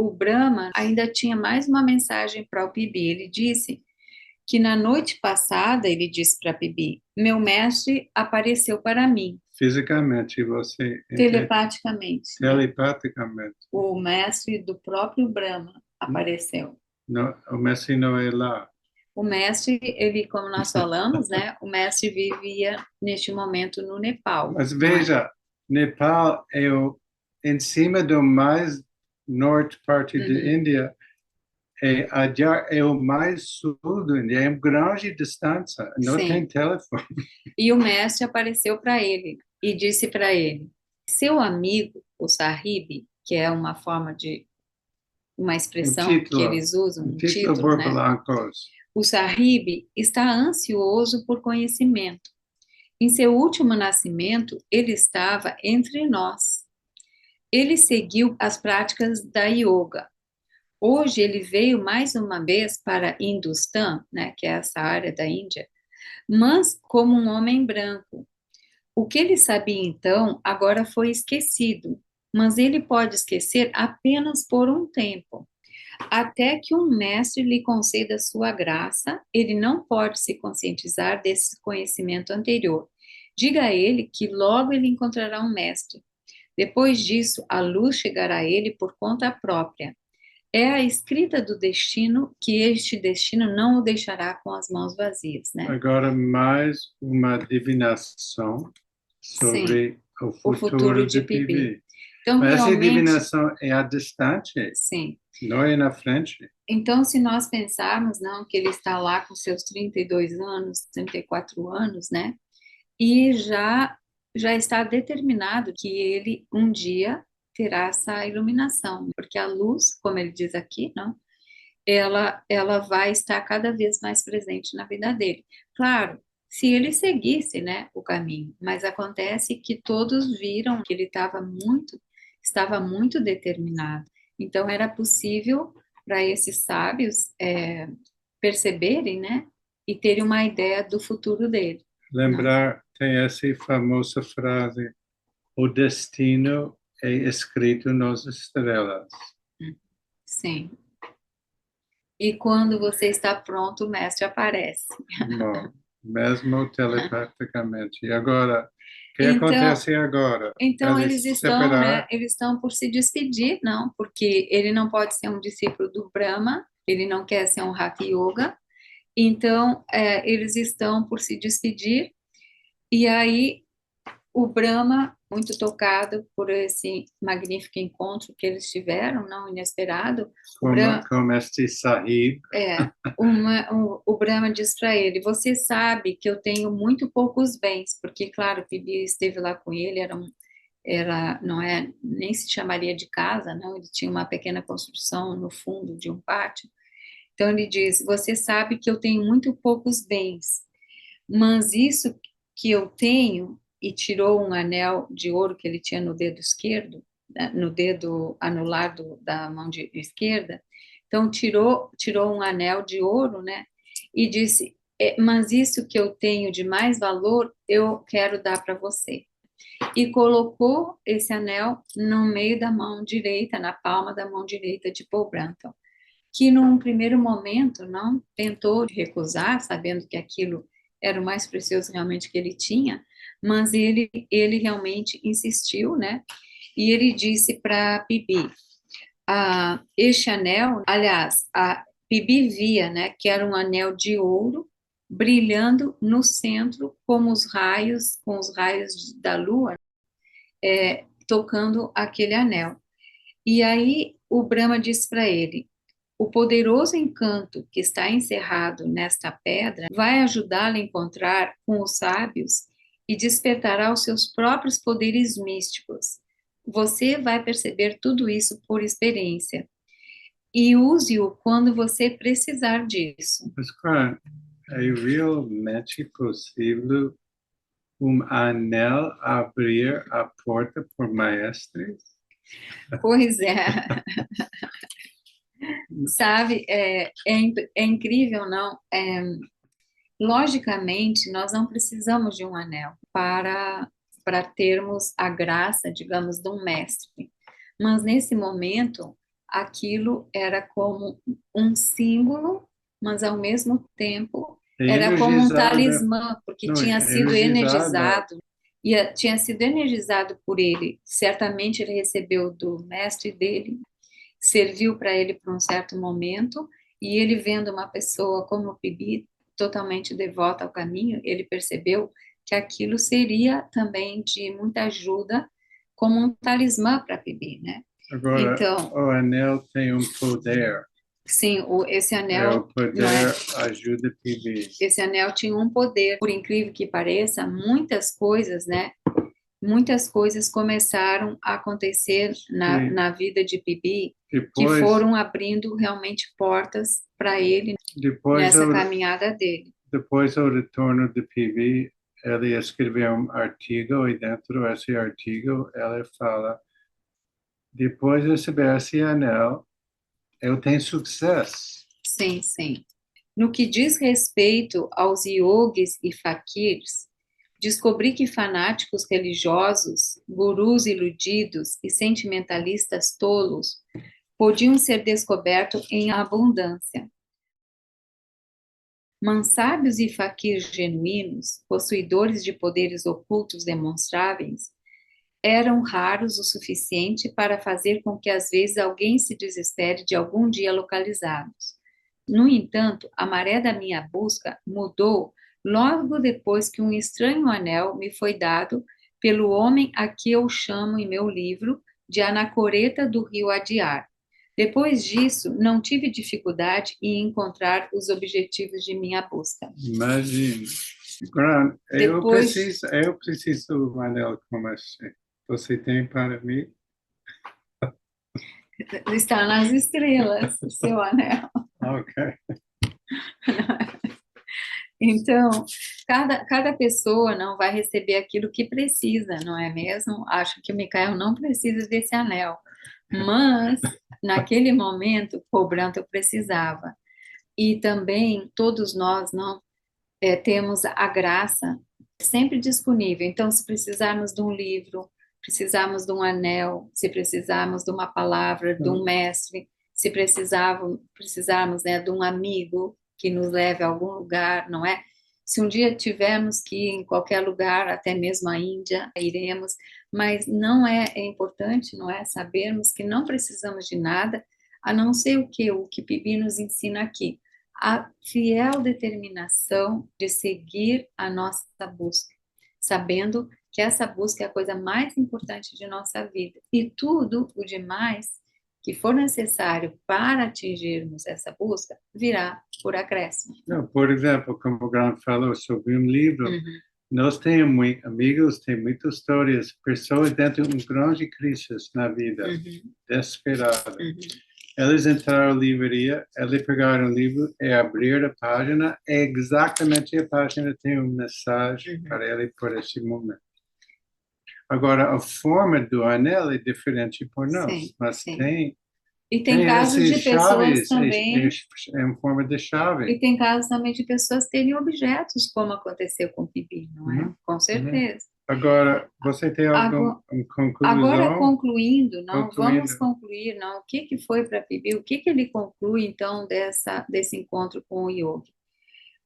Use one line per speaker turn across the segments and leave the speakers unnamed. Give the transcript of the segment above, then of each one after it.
o Brahma ainda tinha mais uma mensagem para o Bibi. Ele disse que na noite passada, ele disse para Bibi, meu mestre apareceu para mim,
Fisicamente, você
telepaticamente, né?
telepaticamente.
O mestre do próprio Brahma apareceu.
Não, o Messi não é lá.
O mestre, ele, como nós falamos, né? O mestre vivia neste momento no Nepal,
Mas
não é?
veja, Nepal é em cima do mais norte parte da
Uhum.
Índia. Adyar é o mais sul do Índia, é uma grande distância, não tem
Sim.
telefone.
E o mestre apareceu para ele e disse para ele: seu amigo, o Sahib, que é uma forma de uma expressão que eles usam,
Um
um
título
título, né?
borbolacos.
O Sahib está ansioso por conhecimento. Em seu último nascimento, ele estava entre nós. Ele seguiu as práticas da yoga. Hoje ele veio mais uma vez para Hindustã, né, que é essa área da Índia, mas como um homem branco. O que ele sabia então agora foi esquecido, mas ele pode esquecer apenas por um tempo. Até que um mestre lhe conceda sua graça, ele não pode se conscientizar desse conhecimento anterior. Diga a ele que logo ele encontrará um mestre. Depois disso, a luz chegará a ele por conta própria. É a escrita do destino que este destino não o deixará com as mãos vazias, né?
Agora, mais uma divinação
Sim,
sobre o
o futuro
futuro
de
de
Pibi.
PV.
Então,
Mas essa
realmente,
divinação é à distante,
sim.
não é na frente.
Então, se nós pensarmos, não, que ele está lá com seus 32 anos, 34 anos, né? E já está determinado que ele um dia terá essa iluminação, porque a luz, como ele diz aqui, não, ela vai estar cada vez mais presente na vida dele. Claro, se ele seguisse, né, o caminho, mas acontece que todos viram que ele estava muito determinado. Então era possível para esses sábios perceberem, né, e terem uma ideia do futuro dele, não?
Lembrar, tem essa famosa frase: o destino é escrito nas estrelas.
Sim. E quando você está pronto, o mestre aparece.
Bom, mesmo telepaticamente. E agora, o que
Então,
acontece agora?
Então, eles
Eles se
estão, né?
separaram.
Eles estão por se despedir, não, porque ele não pode ser um discípulo do Brahma, ele não quer ser um Hatha Yoga. Então, eles estão por se despedir. E aí, o Brahma, muito tocado por esse magnífico encontro que eles tiveram, não inesperado, o Brahma,
Como este Sahib.
o Brahma diz para ele: você sabe que eu tenho muito poucos bens, porque, claro, Bibi esteve lá com ele, não é, nem se chamaria de casa, não, ele tinha uma pequena construção no fundo de um pátio. Então ele diz: você sabe que eu tenho muito poucos bens, mas isso que eu tenho, e tirou um anel de ouro que ele tinha no dedo esquerdo, né, no dedo anular da mão esquerda, então tirou um anel de ouro, né, e disse: mas isso que eu tenho de mais valor, eu quero dar para você, e colocou esse anel no meio da mão direita, na palma da mão direita de Paul Branton, que num primeiro momento não tentou recusar, sabendo que aquilo era o mais precioso realmente que ele tinha, mas ele realmente insistiu, né? E ele disse para Bibi: este anel, aliás, a Bibi via, né, que era um anel de ouro brilhando no centro como com os raios da lua, tocando aquele anel. E aí o Brahma disse para ele: o poderoso encanto que está encerrado nesta pedra vai ajudá-lo a encontrar com os sábios e despertará os seus próprios poderes místicos. Você vai perceber tudo isso por experiência e use-o quando você precisar disso.
Mas, claro, é realmente possível anel abrir a porta por mestres?
Pois é, sabe, é incrível, não? Logicamente, nós não precisamos de um anel para termos a graça, digamos, de um mestre. Mas nesse momento, aquilo era como um símbolo, mas ao mesmo tempo
É
era como um
energizada,
talismã, porque
não,
tinha
é
sido
energizada.
energizado, tinha sido energizado por ele. Certamente ele recebeu do mestre dele, serviu para ele por um certo momento, e ele vendo uma pessoa como o Bibi, totalmente devota ao caminho, ele percebeu que aquilo seria também de muita ajuda, como um talismã para Bibi, né?
Agora,
Então,
o anel tem um poder.
sim, esse
É o
anel, não é?
poder ajuda a PB.
Esse anel tinha um poder, por incrível que pareça, muitas coisas, né? Muitas coisas começaram a acontecer
E
na vida de Bibi que
depois,
foram abrindo realmente portas para ele
depois,
nessa
o,
caminhada dele.
depois do retorno de PB, ele escreveu um artigo e dentro desse artigo ele fala, depois de receber esse anel, eu tenho sucesso.
Sim, sim. No que diz respeito aos yogis e faquirs, descobri que fanáticos religiosos, gurus iludidos e sentimentalistas tolos podiam ser descobertos em abundância. Mansábios e faquirs genuínos, possuidores de poderes ocultos demonstráveis, eram raros o suficiente para fazer com que às vezes alguém se desespere de algum dia localizá-los. No entanto, a maré da minha busca mudou logo depois que um estranho anel me foi dado pelo homem a que eu chamo em meu livro de Anacoreta do Rio Adiar. Depois disso, não tive dificuldade em encontrar os objetivos de minha busca.
Imagine. Grant,
Depois
eu preciso do anel como esse. Você tem para mim?
está nas estrelas, o seu anel.
Ok.
Então, cada pessoa não vai receber aquilo que precisa, não é mesmo? Acho que o Micael não precisa desse anel, mas naquele momento, cobrando, eu precisava. E também todos nós não temos a graça sempre disponível. Então, se precisarmos de um livro, precisarmos de um anel, se precisarmos de uma palavra, de um mestre, se precisarmos, né, de um amigo que nos leve a algum lugar, não é? Se um dia tivermos que ir em qualquer lugar, até mesmo a Índia, iremos, mas não é importante, não é? Sabermos que não precisamos de nada, a não ser o que Bibi nos ensina aqui, a fiel determinação de seguir a nossa busca, sabendo que essa busca é a coisa mais importante de nossa vida. E tudo o demais que for necessário para atingirmos essa busca virá por acréscimo.
Não, por exemplo, como o Grant falou sobre um livro,
Uhum,
nós temos amigos, tem muitas histórias, pessoas dentro de um grande crise na vida,
uhum,
desesperada.
uhum.
Eles entraram na livraria, eles pegaram o livro e abriram a página, e exatamente a página tem uma mensagem
Uhum.
para ele por esse momento. Agora, a forma do anel é diferente por nós,
Sim,
mas
sim.
tem,
E tem
tem
casos
essas
de pessoas
chaves,
também,
é uma forma de
e
chave.
tem casos também de pessoas terem objetos, como aconteceu com o Bibi, não é?
Uhum,
Com
uhum.
certeza.
Agora, você tem alguma
Agora,
conclusão?
concluindo, não, vamos
Concluindo.
concluir, não, o que que foi para Bibi, o que que ele conclui, então, desse encontro com o yoga?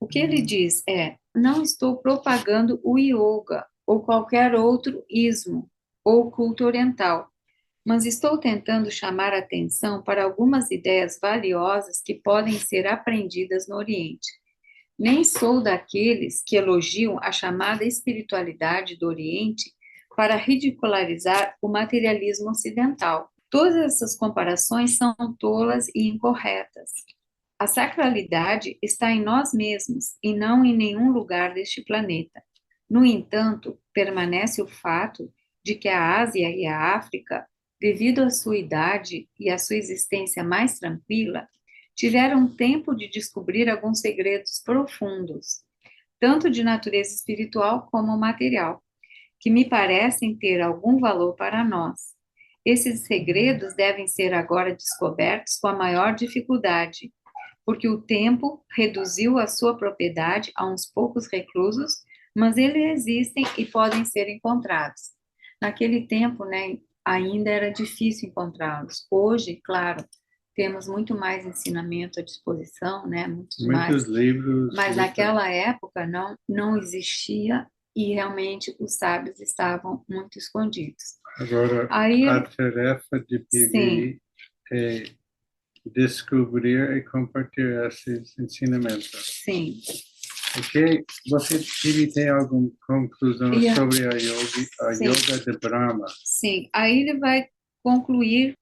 O que ele diz é, não estou propagando o yoga ou qualquer outro ismo ou culto oriental, mas estou tentando chamar a atenção para algumas ideias valiosas que podem ser aprendidas no Oriente. Nem sou daqueles que elogiam a chamada espiritualidade do Oriente para ridicularizar o materialismo ocidental. Todas essas comparações são tolas e incorretas. A sacralidade está em nós mesmos e não em nenhum lugar deste planeta. No entanto, permanece o fato de que a Ásia e a África, devido à sua idade e à sua existência mais tranquila, tiveram tempo de descobrir alguns segredos profundos, tanto de natureza espiritual como material, que me parecem ter algum valor para nós. Esses segredos devem ser agora descobertos com a maior dificuldade, porque o tempo reduziu a sua propriedade a uns poucos reclusos, mas eles existem e podem ser encontrados. Naquele tempo, né, ainda era difícil encontrá-los. Hoje, claro, temos muito mais ensinamento à disposição, né? Muitos
Muitos
mais,
livros,
mas
muita.
naquela época não existia e realmente os sábios estavam muito escondidos.
Agora, a
Aí,
tarefa de
sim,
PB é descobrir e compartilhar esses ensinamentos.
sim.
Ok? Você tem alguma conclusão
E,
sobre a
sim,
yoga de Brahma?
sim. Aí ele vai concluir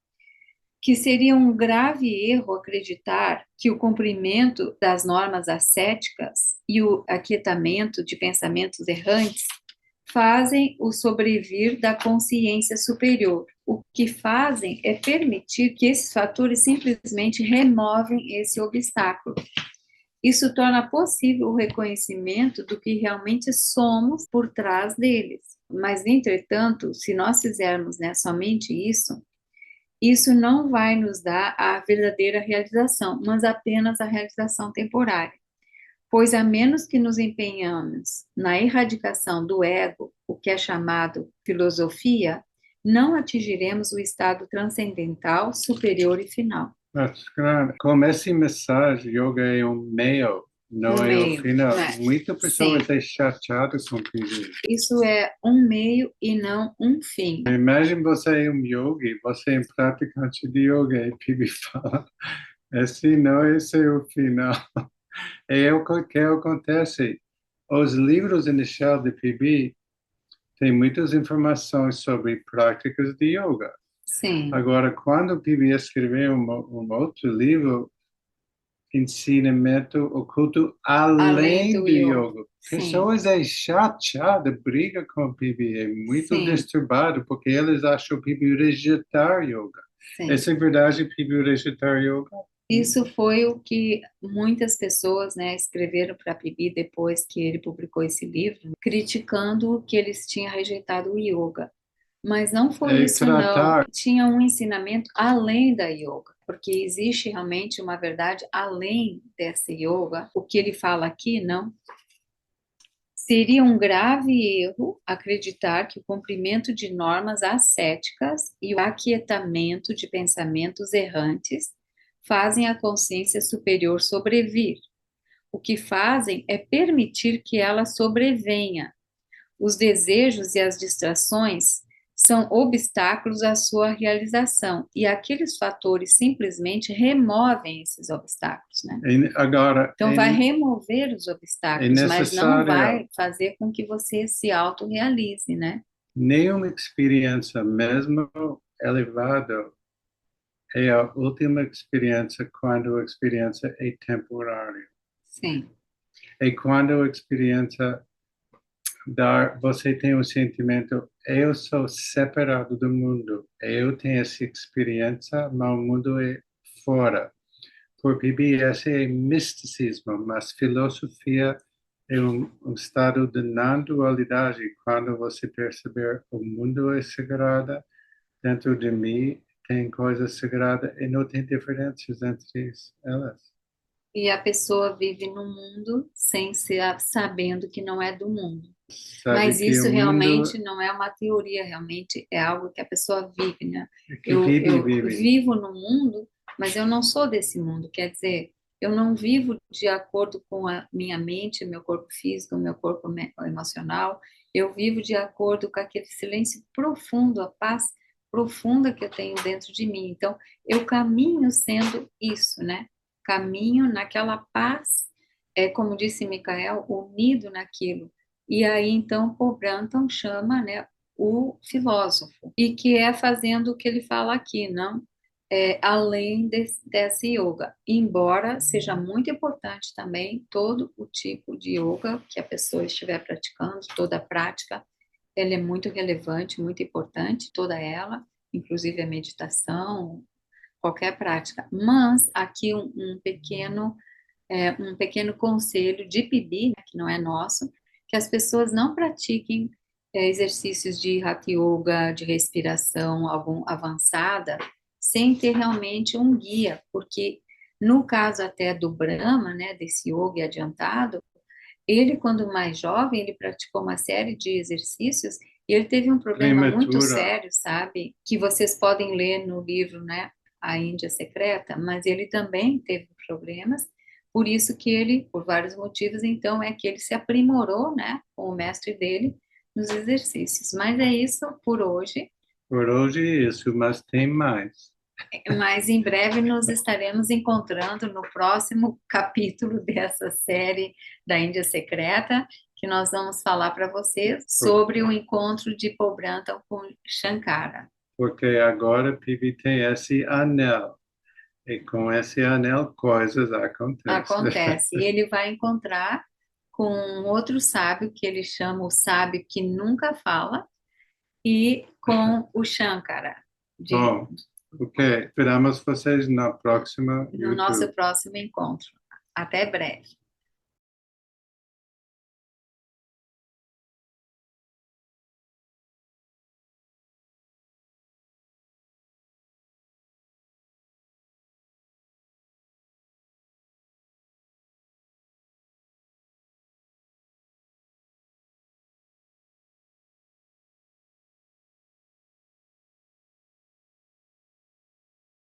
que seria um grave erro acreditar que o cumprimento das normas ascéticas e o aquietamento de pensamentos errantes fazem o sobrevir da consciência superior. O que fazem é permitir que esses fatores simplesmente removem esse obstáculo. Isso torna possível o reconhecimento do que realmente somos por trás deles. Mas, entretanto, se nós fizermos, né, somente isso não vai nos dar a verdadeira realização, mas apenas a realização temporária. Pois a menos que nos empenhamos na erradicação do ego, o que é chamado filosofia, não atingiremos o estado transcendental, superior e final.
Mas, claro, como essa mensagem, yoga é um meio,
Um
não é o
meio,
final.
né?
Muitas
Sim,
pessoas estão chateadas com PB.
isso é um meio e não um fim.
Imagine você é um yogi, você é um praticante de yoga e PB fala, esse não, esse é o final. É o que acontece. Os livros iniciais de PB têm muitas informações sobre práticas de yoga.
Sim,
Agora, quando o PB escreveu um outro livro, ensinamento oculto
além
além
do
do
yoga.
yoga.
Sim,
Pessoas é chateada, briga com o PB, é muito
sim,
disturbado, porque eles acham o PB rejeitar yoga.
sim.
Essa é verdade, o PB rejeitar yoga?
Isso foi o que muitas pessoas, né, escreveram para Bibi depois que ele publicou esse livro, criticando que eles tinham rejeitado o yoga. Mas não foi
É
isso, não.
tratar,
Tinha um ensinamento além da yoga, porque existe realmente uma verdade além dessa yoga. O que ele fala aqui, não. Seria um grave erro acreditar que o cumprimento de normas ascéticas e o aquietamento de pensamentos errantes fazem a consciência superior sobrevir. O que fazem é permitir que ela sobrevenha. Os desejos e as distrações são obstáculos à sua realização, e aqueles fatores simplesmente removem esses obstáculos, né?
agora,
Então, vai remover os
é
obstáculos, mas não
necessário
vai fazer com que você se autorrealize, né?
nenhuma experiência, mesmo elevada, é a última experiência quando a experiência é temporária.
Sim,
É quando a experiência você tem o sentimento, eu sou separado do mundo, eu tenho essa experiência, mas o mundo é fora. Por Bibi, esse é misticismo, mas filosofia é um estado de não-dualidade, quando você perceber o mundo é sagrado, dentro de mim tem coisas sagradas e não tem diferenças entre elas.
e a pessoa vive no mundo sem ser sabendo que não é do mundo.
Sabe
Mas
que o
isso
mundo
realmente não é uma teoria, realmente é algo que a pessoa vive, né?
que
Eu
vive.
vivo no mundo, mas eu não sou desse mundo, quer dizer, eu não vivo de acordo com a minha mente, meu corpo físico, meu corpo emocional, eu vivo de acordo com aquele silêncio profundo, a paz profunda que eu tenho dentro de mim. Então, eu caminho sendo isso, né? Caminho naquela paz, é como disse Micael, unido naquilo. E aí, então, Paul Branton chama, né, o filósofo, e que é fazendo o que ele fala aqui, não? Além desse yoga, embora seja muito importante também todo o tipo de yoga que a pessoa estiver praticando, toda a prática, ela é muito relevante, muito importante, toda ela, inclusive a meditação, qualquer prática. Mas aqui um pequeno conselho de PIBI, né, que não é nosso, que as pessoas não pratiquem exercícios de Hatha Yoga, de respiração algum avançada, sem ter realmente um guia, porque no caso até do Brahma, né, desse yoga adiantado, ele, quando mais jovem, ele praticou uma série de exercícios E ele teve um problema muito
Prematura.
sério, sabe? Que vocês podem ler no livro, né? A Índia Secreta, mas ele também teve problemas, por isso que ele, por vários motivos, então é que ele se aprimorou, né, com o mestre dele nos exercícios. Mas é isso por hoje.
Por hoje é isso, mas tem mais.
Mas em breve nos estaremos encontrando no próximo capítulo dessa série da Índia Secreta, que nós vamos falar para vocês sobre o encontro de Paul Branton com Shankara.
Porque agora Pibi tem esse anel. E com esse anel coisas acontecem.
Acontece, e ele vai encontrar com um outro sábio que ele chama o sábio que nunca fala e com o Shankara de,
Bom, ok. Esperamos vocês na próxima
no nosso
YouTube.
próximo encontro. Até breve.